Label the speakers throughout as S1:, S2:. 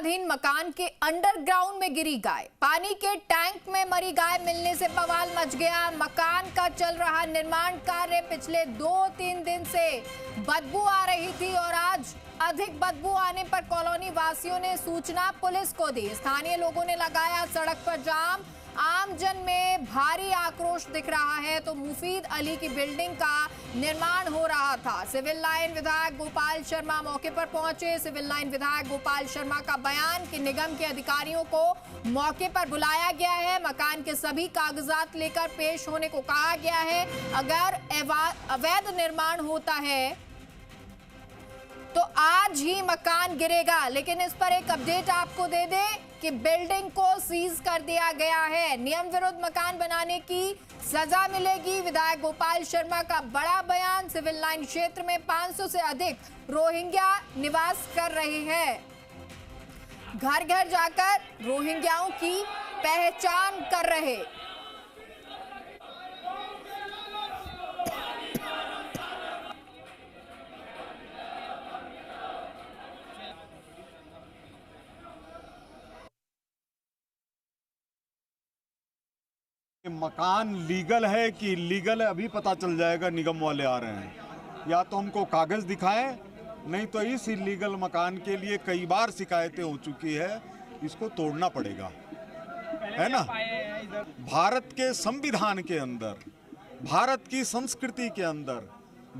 S1: अधीन मकान के अंडरग्राउंड में गिरी गाय। पानी के टैंक में मरी गाय मिलने से बवाल मच गया। मकान का चल रहा निर्माण कार्य पिछले 2-3 दिन से बदबू आ रही थी और आज अधिक बदबू आने पर कॉलोनी वासियों ने सूचना पुलिस को दी। स्थानीय लोगों ने लगाया सड़क पर जाम। आम जन में भारी आक्रोश दिख रहा है तो मुफीद अली की बिल्डिंग का निर्माण हो रहा था। सिविल लाइन विधायक गोपाल शर्मा मौके पर पहुंचे। सिविल लाइन विधायक गोपाल शर्मा का बयान कि निगम के अधिकारियों को मौके पर बुलाया गया है, मकान के सभी कागजात लेकर पेश होने को कहा गया है। अगर अवैध निर्माण होता है तो आज ही मकान गिरेगा। लेकिन इस पर एक अपडेट आपको दे दें कि बिल्डिंग को सीज कर दिया गया है। नियम विरुद्ध मकान बनाने की सजा मिलेगी। विधायक गोपाल शर्मा का बड़ा बयान। सिविल लाइन क्षेत्र में 500 से अधिक रोहिंग्या निवास कर रहे हैं। घर घर जाकर रोहिंग्याओं की पहचान कर रहे।
S2: मकान लीगल है कि इलीगल है अभी पता चल जाएगा। निगम वाले आ रहे हैं, या तो हमको कागज दिखाएं, नहीं तो इस इलीगल मकान के लिए कई बार शिकायतें हो चुकी है, इसको तोड़ना पड़ेगा, है ना। भारत के संविधान के अंदर, भारत की संस्कृति के अंदर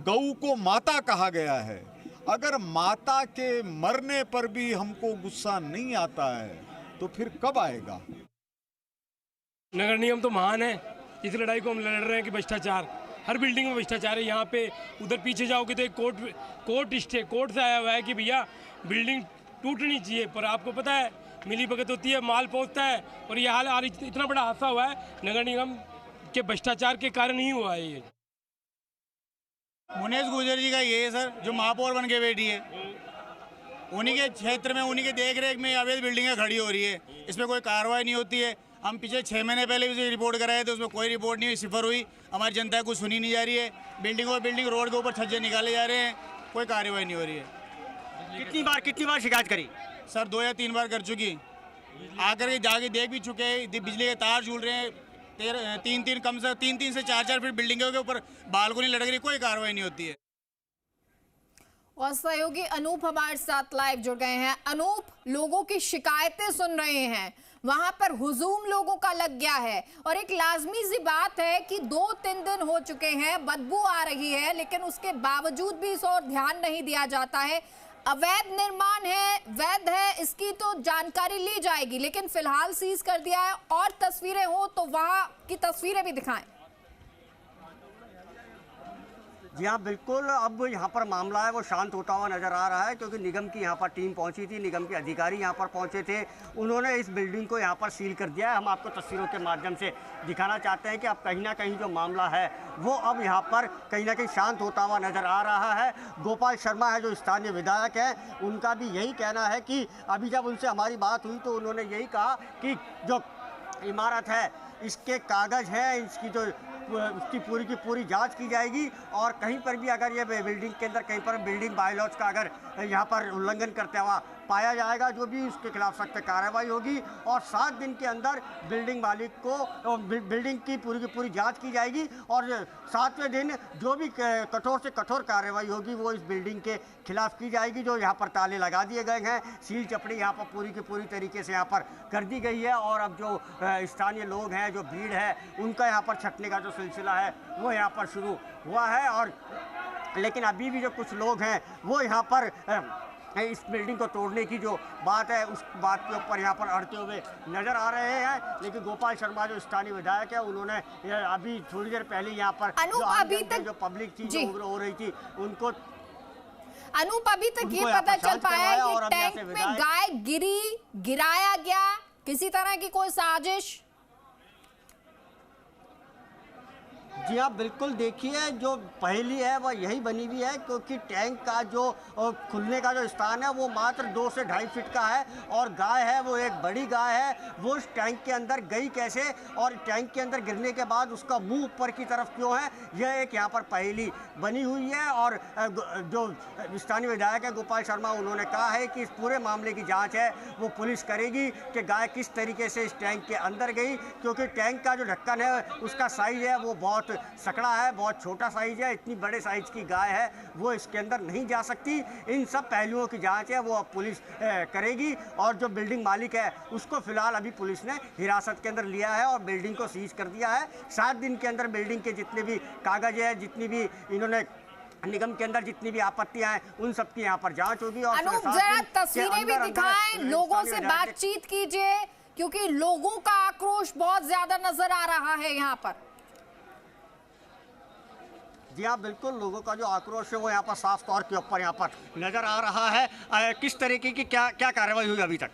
S2: गऊ को माता कहा गया है। अगर माता के मरने पर भी हमको गुस्सा नहीं आता है तो फिर कब आएगा।
S3: नगर निगम तो महान है। इस लड़ाई को हम लड़ रहे हैं कि भ्रष्टाचार, हर बिल्डिंग में भ्रष्टाचार है। यहाँ पे उधर पीछे जाओगे तो एक कोर्ट से आया हुआ है कि भैया बिल्डिंग टूटनी चाहिए, पर आपको पता है मिली भगत होती है, माल पहुँचता है और ये हाल आज इतना बड़ा हादसा हुआ है नगर निगम के भ्रष्टाचार के कारण ही हुआ है। ये
S4: मुनेश गुर्जर जी का ये है सर, जो महापौर बन के बैठी है, उन्हीं के क्षेत्र में उन्हीं के देखरेख में अवैध बिल्डिंगें खड़ी हो रही है। इसमें कोई कार्रवाई नहीं होती है। हम पिछले 6 महीने पहले भी रिपोर्ट कराए थे, उसमें कोई रिपोर्ट नहीं हुई, सिफर हुई। हमारी जनता को सुनी नहीं जा रही है। बिल्डिंग रोड के ऊपर छज्जे निकाले जा रहे हैं, कोई कार्रवाई नहीं हो रही है।
S5: कितनी बार शिकायत करी
S4: सर? 2 या 3 बार कर चुकी। आकर के जाके देख भी चुके हैं, बिजली के तार झूल रहे हैं। 3 से 4 फीट बिल्डिंगों के ऊपर बालकोनी लटक रही, कोई कार्रवाई नहीं होती है।
S1: और सहयोगी अनूप हमारे साथ लाइव जुड़ गए हैं। अनूप, लोगों की शिकायतें सुन रहे हैं, वहां पर हुजूम लोगों का लग गया है और एक लाजमी सी बात है कि 2-3 दिन हो चुके हैं, बदबू आ रही है, लेकिन उसके बावजूद भी इस ओर ध्यान नहीं दिया जाता है। अवैध निर्माण है, वैध है, इसकी तो जानकारी ली जाएगी, लेकिन फिलहाल सीज कर दिया है। और तस्वीरें हो तो वहां की तस्वीरें भी दिखाएं।
S5: जी हाँ, बिल्कुल। अब यहाँ पर मामला है वो शांत होता हुआ नज़र आ रहा है, क्योंकि निगम की यहाँ पर टीम पहुँची थी, निगम के अधिकारी यहाँ पर पहुँचे थे। उन्होंने इस बिल्डिंग को यहाँ पर सील कर दिया है। हम आपको तस्वीरों के माध्यम से दिखाना चाहते हैं कि अब कहीं ना कहीं जो मामला है वो अब यहाँ पर कहीं ना कहीं शांत होता हुआ नज़र आ रहा है। गोपाल शर्मा है जो स्थानीय विधायक हैं, उनका भी यही कहना है कि अभी जब उनसे हमारी बात हुई तो उन्होंने यही कहा कि जो इमारत है इसके कागज़ हैं, उसकी पूरी की पूरी जांच की जाएगी और कहीं पर भी अगर ये बिल्डिंग के अंदर कहीं पर बिल्डिंग बायलॉज का अगर यहाँ पर उल्लंघन करते हुआ पाया जाएगा, जो भी उसके खिलाफ सख्त कार्रवाई होगी और 7 दिन के अंदर बिल्डिंग मालिक को बिल्डिंग की पूरी जांच की जाएगी और 7वें दिन जो भी कठोर से कठोर कार्रवाई होगी वो इस बिल्डिंग के खिलाफ की जाएगी। जो यहाँ पर ताले लगा दिए गए हैं, सील चपड़ी यहाँ पर पूरी की पूरी तरीके से यहाँ पर कर दी गई है और अब जो स्थानीय लोग हैं, जो भीड़ है, उनका यहाँ पर छटने का जो सिलसिला है वो यहाँ पर शुरू हुआ है। और लेकिन अभी भी जो कुछ लोग हैं वो यहाँ पर इस बिल्डिंग को तोड़ने की जो बात है उस बात के ऊपर यहाँ पर अड़ते हुए नजर आ रहे हैं। लेकिन गोपाल शर्मा जो स्थानीय विधायक है, उन्होंने अभी थोड़ी देर पहले यहाँ पर जो पब्लिक थी जो हो रही थी उनको
S1: अभी तक ये पता चल पाया है कि टैंक में गाय गिराया गया, किसी तरह की कोई साजिश?
S5: जी हाँ, बिल्कुल। देखिए, जो पहेली है वह यही बनी हुई है, क्योंकि टैंक का जो खुलने का जो स्थान है वो मात्र 2 से 2.5 फीट का है, और गाय है वो एक बड़ी गाय है, वो उस टैंक के अंदर गई कैसे, और टैंक के अंदर गिरने के बाद उसका मुंह ऊपर की तरफ क्यों है, यह एक यहाँ पर पहेली बनी हुई है। और जो स्थानीय विधायक है गोपाल शर्मा, उन्होंने कहा है कि इस पूरे मामले की जाँच है वो पुलिस करेगी कि गाय किस तरीके से इस टैंक के अंदर गई, क्योंकि टैंक का जो ढक्कन है उसका साइज है वो बहुत सकड़ा है, बहुत छोटा साइज है। इतनी बड़े साइज की गाय है वो इसके अंदर नहीं जा सकती। इन सब पहलुओं की जांच है वो अब पुलिस करेगी, और जो बिल्डिंग मालिक है उसको फिलहाल अभी पुलिस ने हिरासत के अंदर लिया है और बिल्डिंग को सीज कर दिया है। 7 दिन के अंदर बिल्डिंग के जितने भी कागज है, जितनी भी इन्होंने निगम के अंदर जितनी भी आपत्तियां हैं, उन सब की यहाँ पर जांच होगी। और
S1: अनूप, जरा तस्वीरें भी दिखाएं, लोगों से बातचीत कीजिए, क्योंकि लोगों का आक्रोश बहुत ज्यादा नजर आ रहा है यहाँ पर।
S5: जी हाँ, बिल्कुल। लोगों का जो आक्रोश है वो यहाँ पर साफ तौर के ऊपर यहाँ पर नजर आ रहा है। किस तरीके की क्या कार्रवाई हुई अभी तक?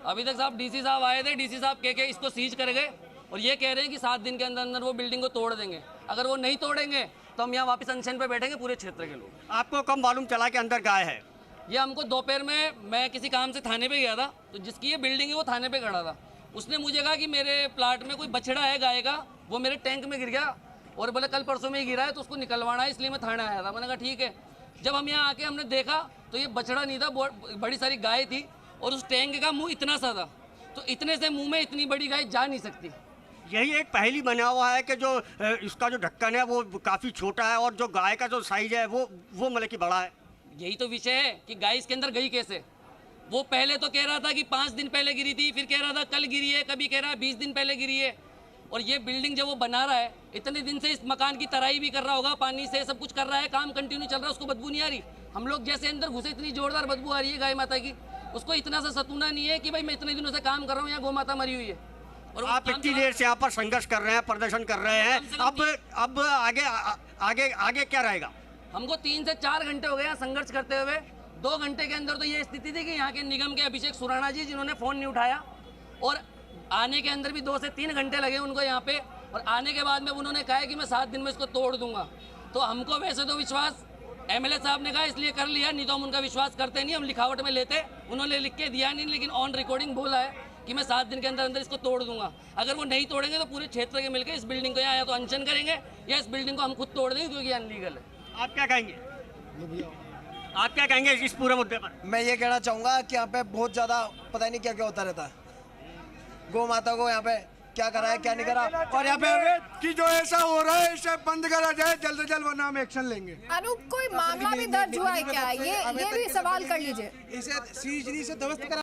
S6: अभी तक साहब डीसी साहब आए थे, डीसी साहब कह के इसको सीज कर गए, और ये कह रहे हैं कि 7 दिन के अंदर अंदर वो बिल्डिंग को तोड़ देंगे। अगर वो नहीं तोड़ेंगे तो हम यहाँ वापस अनशन पे बैठेंगे, पूरे क्षेत्र के लोग।
S5: आपको कब मालूम चला कि अंदर गाय है?
S6: ये हमको दोपहर में, मैं किसी काम से थाने पे गया था, तो जिसकी ये बिल्डिंग है वो थाने पे खड़ा था। उसने मुझे कहा कि मेरे प्लाट में कोई बछड़ा है गाय का, वो मेरे टैंक में गिर गया, और बोले कल परसों में ही गिरा है तो उसको निकलवाना है, इसलिए मैं थाने आया था। मैंने कहा ठीक है। जब हम यहाँ आके हमने देखा तो ये बछड़ा नहीं था, बड़ी सारी गाय थी, और उस टैंक का मुंह इतना सा था, तो इतने से मुंह में इतनी बड़ी गाय जा नहीं सकती।
S5: यही एक पहेली बना हुआ है कि जो इसका जो ढक्कन है वो काफ़ी छोटा है, और जो गाय का जो साइज है वो मतलब कि बड़ा है।
S6: यही तो विषय है कि गाय इसके अंदर गई कैसे। वो पहले तो कह रहा था कि 5 दिन पहले गिरी थी, फिर कह रहा था कल गिरी है, कभी कह रहा है 20 दिन पहले गिरी है। और ये बिल्डिंग जब वो बना रहा है, इतने दिन से इस मकान की तराई भी कर रहा होगा, पानी से सब कुछ कर रहा है, काम कंटिन्यू चल रहा है, उसको बदबू नहीं आ रही। हम लोग जैसे अंदर घुसे इतनी जोरदार बदबू आ रही है गाय माता की, उसको इतना सा सतूना नहीं है कि भाई मैं इतने दिनों से काम कर रहा हूँ, यहाँ गौ माता मरी हुई है।
S5: और आप इतनी देर से यहाँ पर संघर्ष कर रहे हैं, प्रदर्शन कर रहे हैं, अब आगे क्या रहेगा?
S6: हमको 3 से 4 घंटे हो गए यहाँ संघर्ष करते हुए। 2 घंटे के अंदर तो ये स्थिति थी कि यहाँ के निगम के अभिषेक सुराणा जी, जिन्होंने फ़ोन नहीं उठाया, और आने के अंदर भी 2 से 3 घंटे लगे उनको यहाँ पे, और आने के बाद में उन्होंने कहा कि मैं 7 दिन में इसको तोड़ दूंगा। तो हमको वैसे तो विश्वास एमएलए साहब ने कहा इसलिए कर लिया, नहीं तो हम उनका विश्वास करते नहीं, हम लिखावट में लेते। उन्होंने लिख के दिया नहीं, लेकिन ऑन रिकॉर्डिंग बोला है कि मैं 7 दिन के अंदर अंदर इसको तोड़ दूंगा। अगर वो नहीं तोड़ेंगे तो पूरे क्षेत्र के मिलकर इस बिल्डिंग को यहाँ या तो अनशन करेंगे, या इस बिल्डिंग को हम खुद तोड़ देंगे, क्योंकि अनलीगल है।
S5: आप क्या कहेंगे? आप क्या कहेंगे इस पूरे मुद्दे पर?
S7: मैं ये कहना चाहूँगा कि यहाँ पे बहुत ज़्यादा पता नहीं क्या क्या होता रहता है। गौ माता को यहाँ पे क्या करा है, क्या नहीं करा, और यहाँ पे
S8: कि जो ऐसा हो रहा है इसे बंद करा जाए जल्द से जल्द, वरना हम एक्शन लेंगे।
S1: अनूप, कोई मामला भी दर्ज हुआ है क्या? ये भी सवाल कर लीजिए।
S8: इसे सीजनी से ध्वस्त करा